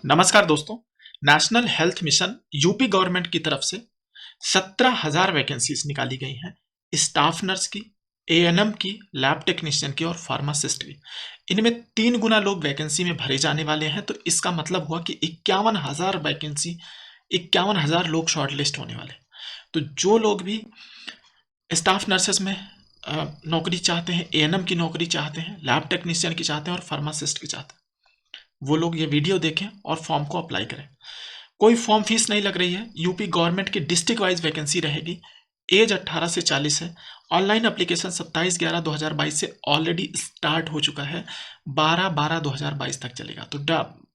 नमस्कार दोस्तों। National health mission UP government की तरफ से 17,000 वैकेंसीज निकाली गई हैं स्टाफ नर्स की, एएनएम की, लैब टेक्नीशियन की और फार्मासिस्ट की। इनमें 3 गुना लोग वैकेंसी में भरे जाने वाले हैं, तो इसका मतलब हुआ कि 51,000 वैकेंसी, 51,000 लोग शॉर्टलिस्ट होने वाले। तो जो लोग भी स्टाफ नर्सेस में नौकरी चाहते हैं, एएनएम की नौकरी चाहते हैं, लैब टेक्नीशियन की चाहते हैं और फार्मासिस्ट की चाहते हैं, वो लोग ये वीडियो देखें और फॉर्म को अप्लाई करें। कोई फॉर्म फीस नहीं लग रही है। यूपी गवर्नमेंट की डिस्ट्रिक्ट वाइज वैकेंसी रहेगी। एज 18 से 40 है। ऑनलाइन एप्लीकेशन 27/11/2022 से ऑलरेडी स्टार्ट हो चुका है। 12/12/2022 तक चलेगा। तो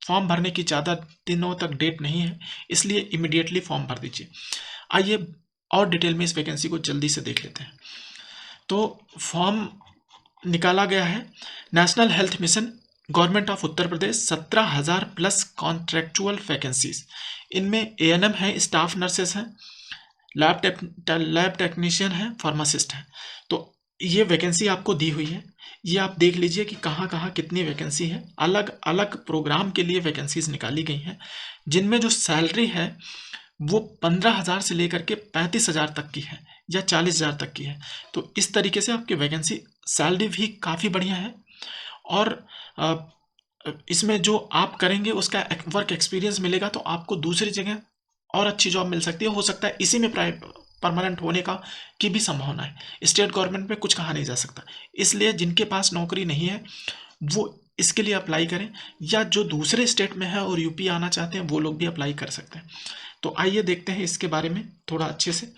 फॉर्म भरने की ज़्यादा दिनों तक डेट नहीं है, इसलिए इमिडिएटली फॉर्म भर दीजिए। आइए और डिटेल में इस वैकेंसी को जल्दी से देख लेते हैं। तो फॉर्म निकाला गया है। National health mission government of Uttar Pradesh 17,000 plus contractual vacancies. इनमें एएनएम है, स्टाफ नर्सेस हैं, लैब टेक्नीशियन है, फार्मासिस्ट है। तो ये वैकेंसी आपको दी हुई है। ये आप देख लीजिए कि कहाँ कहाँ कितनी वैकेंसी है। अलग अलग प्रोग्राम के लिए वैकेंसीज निकाली गई हैं, जिनमें जो सैलरी है वो 15,000 से लेकर के 35,000 तक की है या 40,000 तक की है। तो इस तरीके से आपकी वैकेंसी सैलरी भी काफ़ी बढ़िया है। और इसमें जो आप करेंगे उसका वर्क एक्सपीरियंस मिलेगा, तो आपको दूसरी जगह और अच्छी जॉब मिल सकती है। हो सकता है इसी में परमानेंट होने का की भी संभावना है। स्टेट गवर्नमेंट में कुछ कहा नहीं जा सकता। इसलिए जिनके पास नौकरी नहीं है वो इसके लिए अप्लाई करें, या जो दूसरे स्टेट में है और यूपी आना चाहते हैं वो लोग भी अप्लाई कर सकते हैं। तो आइए देखते हैं इसके बारे में थोड़ा अच्छे से।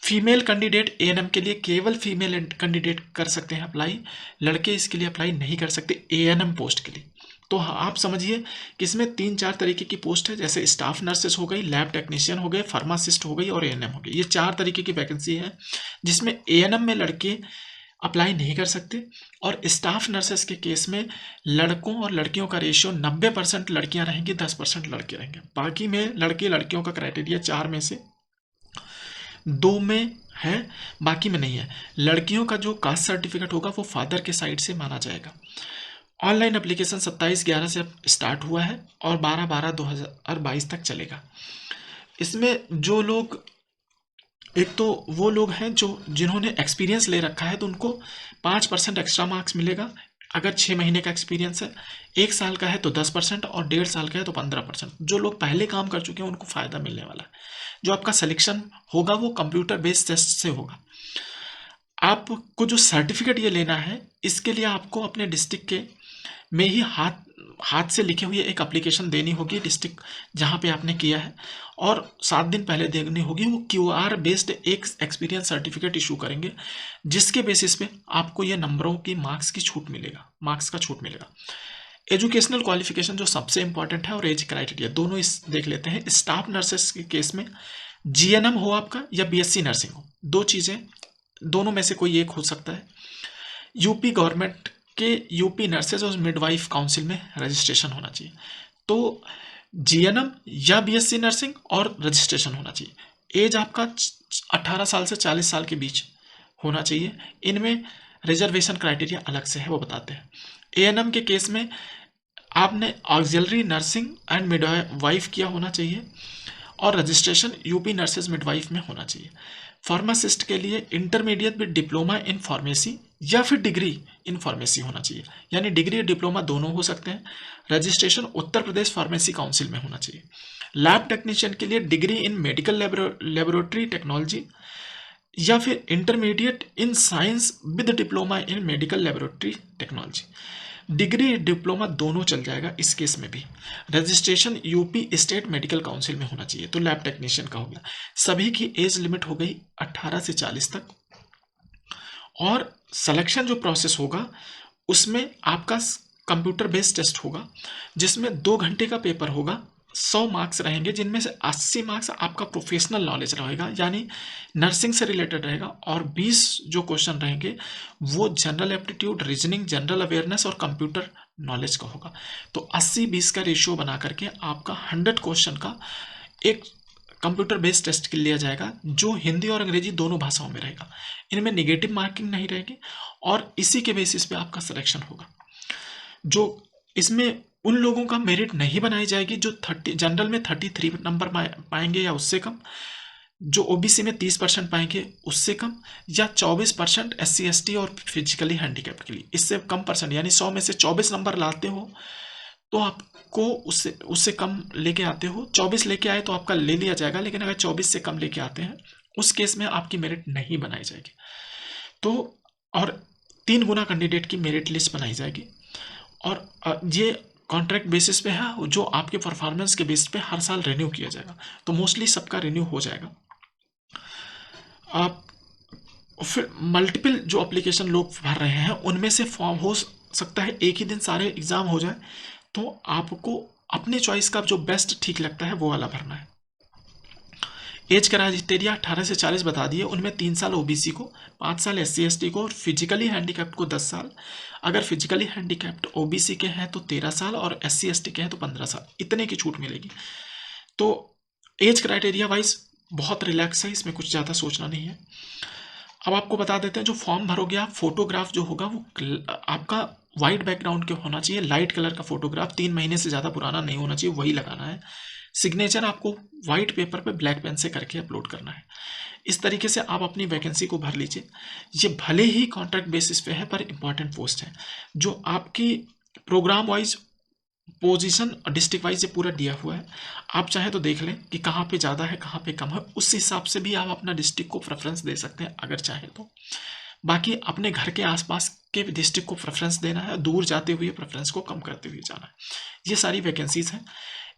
फीमेल कैंडिडेट एएनएम के लिए केवल फीमेल कैंडिडेट कर सकते हैं अप्लाई। लड़के इसके लिए अप्लाई नहीं कर सकते एएनएम पोस्ट के लिए। तो आप समझिए कि इसमें 3-4 तरीके की पोस्ट है, जैसे स्टाफ नर्सेस हो गई, लैब टेक्नीशियन हो गए, फार्मासिस्ट हो गई और एएनएम हो गई। ये 4 तरीके की वैकेंसी है, जिसमें एएनएम में लड़के अप्लाई नहीं कर सकते। और स्टाफ नर्सेस के केस में लड़कों और लड़कियों का रेशियो 90% लड़कियां रहेंगी, 10% लड़के रहेंगे। बाकी में लड़के लड़कियों का क्राइटेरिया 4 में से 2 में है, बाकी में नहीं है। लड़कियों का जो कास्ट सर्टिफिकेट होगा वो फादर के साइड से माना जाएगा। ऑनलाइन एप्लीकेशन 27/11 से स्टार्ट हुआ है और 12/12/2022 तक चलेगा। इसमें जो लोग, एक तो वो लोग हैं जो जिन्होंने एक्सपीरियंस ले रखा है, तो उनको 5% एक्स्ट्रा मार्क्स मिलेगा। अगर 6 महीने का एक्सपीरियंस है, 1 साल का है तो 10% और 1.5 साल का है तो 15%। जो लोग पहले काम कर चुके हैं उनको फ़ायदा मिलने वाला है। जो आपका सिलेक्शन होगा वो कंप्यूटर बेस्ड टेस्ट से होगा। आपको जो सर्टिफिकेट ये लेना है, इसके लिए आपको अपने डिस्ट्रिक्ट के में ही हाथ से लिखे हुए एक एप्लीकेशन देनी होगी डिस्ट्रिक्ट जहाँ पे आपने किया है, और 7 दिन पहले देनी होगी। वो क्यूआर बेस्ड एक एक्सपीरियंस सर्टिफिकेट इशू करेंगे, जिसके बेसिस पे आपको ये नंबरों की मार्क्स का छूट मिलेगा। एजुकेशनल क्वालिफिकेशन जो सबसे इंपॉर्टेंट है, और एज क्राइटेरिया, दोनों इस देख लेते हैं। स्टाफ नर्सेस के केस में जीएनएम हो आपका या बीएससी नर्सिंग हो, 2 चीज़ें, दोनों में से कोई एक हो सकता है। यूपी गवर्नमेंट के यूपी नर्सेज और मिडवाइफ काउंसिल में रजिस्ट्रेशन होना चाहिए। तो जीएनएम या बीएससी नर्सिंग और रजिस्ट्रेशन होना चाहिए। एज आपका 18 साल से 40 साल के बीच होना चाहिए। इनमें रिजर्वेशन क्राइटेरिया अलग से है, वो बताते हैं। एएनएम के केस में आपने ऑक्सिलरी नर्सिंग एंड मिडवाइफ किया होना चाहिए, और रजिस्ट्रेशन यूपी नर्सेज मिडवाइफ में होना चाहिए। फार्मासिस्ट के लिए intermediate with diploma in pharmacy या फिर डिग्री इन फार्मेसी होना चाहिए, यानी डिग्री और डिप्लोमा दोनों हो सकते हैं। Registration Uttar Pradesh pharmacy council में होना चाहिए। लैब टेक्नीशियन के लिए degree in medical laboratory technology या फिर intermediate in science with diploma in medical laboratory technology. Degree diploma दोनों चल जाएगा इस केस में भी। Registration UP state medical council में होना चाहिए। तो लैब टेक्नीशियन का हो गया। सभी की एज लिमिट हो गई 18 से 40 तक। और सिलेक्शन जो प्रोसेस होगा उसमें आपका कंप्यूटर बेस्ड टेस्ट होगा, जिसमें 2 घंटे का पेपर होगा। 100 मार्क्स रहेंगे, जिनमें से 80 मार्क्स आपका प्रोफेशनल नॉलेज रहेगा, यानी नर्सिंग से रिलेटेड रहेगा, और 20 जो क्वेश्चन रहेंगे वो general aptitude, reasoning, general awareness और कंप्यूटर नॉलेज का होगा। तो 80-20 का रेशियो बना करके आपका 100 क्वेश्चन का एक कंप्यूटर बेस्ड टेस्ट लिया जाएगा, जो हिंदी और अंग्रेजी दोनों भाषाओं में रहेगा। इनमें निगेटिव मार्किंग नहीं रहेगी, और इसी के बेसिस पे आपका सिलेक्शन होगा। जो इसमें उन लोगों का मेरिट नहीं बनाई जाएगी जो 30 जनरल में 33 नंबर पाएंगे या उससे कम, जो ओबीसी में 30% पाएंगे उससे कम, या 24% SC ST और फिजिकली हैंडीकैप्ड के लिए। इससे कम परसेंट यानी 100 में से 24 नंबर लाते हो तो आपको उससे उससे कम लेके आते हो, 24 लेके आए तो आपका ले लिया जाएगा, लेकिन अगर 24 से कम लेके आते हैं उस केस में आपकी मेरिट नहीं बनाई जाएगी। तो और 3 गुना कैंडिडेट की मेरिट लिस्ट बनाई जाएगी, और ये कॉन्ट्रैक्ट बेसिस पे है, जो आपके परफॉर्मेंस के बेसिस पे हर साल रिन्यू किया जाएगा। तो मोस्टली सबका रिन्यू हो जाएगा। आप फिर मल्टीपल जो एप्लीकेशन लोग भर रहे हैं उनमें से फॉर्म हो सकता है एक ही दिन सारे एग्जाम हो जाए, तो आपको अपने चॉइस का जो बेस्ट ठीक लगता है वो वाला भरना है। एज क्राइटेरिया 18 से 40 बता दिए, उनमें 3 साल ओबीसी को, 5 साल SC ST को, और फिजिकली हैंडीकैप्ड को 10 साल। अगर फिजिकली हैंडीकैप्ड ओबीसी के हैं तो 13 साल, और SC ST के हैं तो 15 साल, इतने की छूट मिलेगी। तो एज क्राइटेरिया वाइज बहुत रिलैक्स है, इसमें कुछ ज़्यादा सोचना नहीं है। अब आपको बता देते हैं, जो फॉर्म भरोगे आप, फोटोग्राफ जो होगा वो आपका वाइट बैकग्राउंड के होना चाहिए, लाइट कलर का फोटोग्राफ, 3 महीने से ज़्यादा पुराना नहीं होना चाहिए, वही लगाना है। सिग्नेचर आपको वाइट पेपर पे ब्लैक पेन से करके अपलोड करना है। इस तरीके से आप अपनी वैकेंसी को भर लीजिए। ये भले ही कॉन्ट्रैक्ट बेसिस पे है पर इंपॉर्टेंट पोस्ट है, जो आपकी programme wise position district wise ये पूरा दिया हुआ है। आप चाहे तो देख लें कि कहाँ पे ज़्यादा है कहाँ पे कम है, उस हिसाब से भी आप अपना डिस्ट्रिक्ट को प्रेफरेंस दे सकते हैं अगर चाहे तो। बाकी अपने घर के आसपास के डिस्ट्रिक्ट को प्रेफरेंस देना है, दूर जाते हुए प्रेफरेंस को कम करते हुए जाना है। ये सारी वैकेंसीज हैं।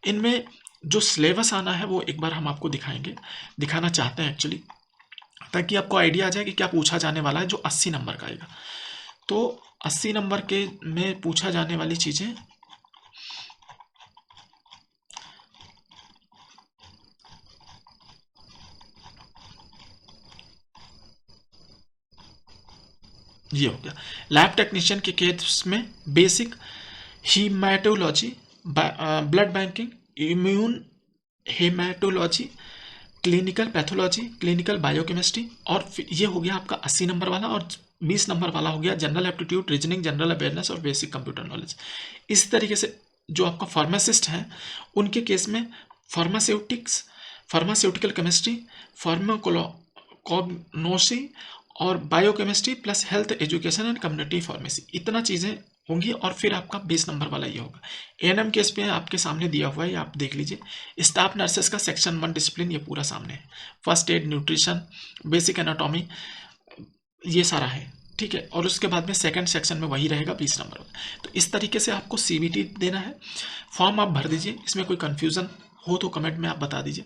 इनमें जो सिलेबस आना है वो एक बार हम आपको दिखाना चाहते हैं एक्चुअली, ताकि आपको आइडिया आ जाए कि क्या पूछा जाने वाला है। जो 80 नंबर का आएगा, तो 80 नंबर के में पूछा जाने वाली चीज़ें ये हो गया। लैब टेक्नीशियन के केस में basic haematology, blood banking, immune haematology, clinical pathology, clinical biochemistry, और ये हो गया आपका 80 नंबर वाला। और 20 नंबर वाला हो गया general aptitude, reasoning, general awareness और बेसिक कंप्यूटर नॉलेज। इस तरीके से जो आपका फार्मासिस्ट हैं उनके केस में फार्मास्यूटिक्स, फार्मास्यूटिकल केमिस्ट्री, फार्माकोग्नोसी और biochemistry plus health education and community pharmacy, इतना चीज़ें होंगी। और फिर आपका 20 नंबर वाला ये होगा। एएनएम केस पे आपके सामने दिया हुआ है, आप देख लीजिए। स्टाफ नर्सेस का सेक्शन 1 डिसिप्लिन ये पूरा सामने है, first aid, nutrition, basic anatomy, ये सारा है, ठीक है। और उसके बाद में सेकंड सेक्शन में वही रहेगा 20 नंबर वाला। तो इस तरीके से आपको CBT देना है। फॉर्म आप भर दीजिए, इसमें कोई कन्फ्यूज़न हो तो कमेंट में आप बता दीजिए।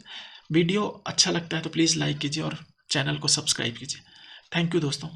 वीडियो अच्छा लगता है तो प्लीज़ लाइक कीजिए और चैनल को सब्सक्राइब कीजिए। थैंक यू दोस्तों।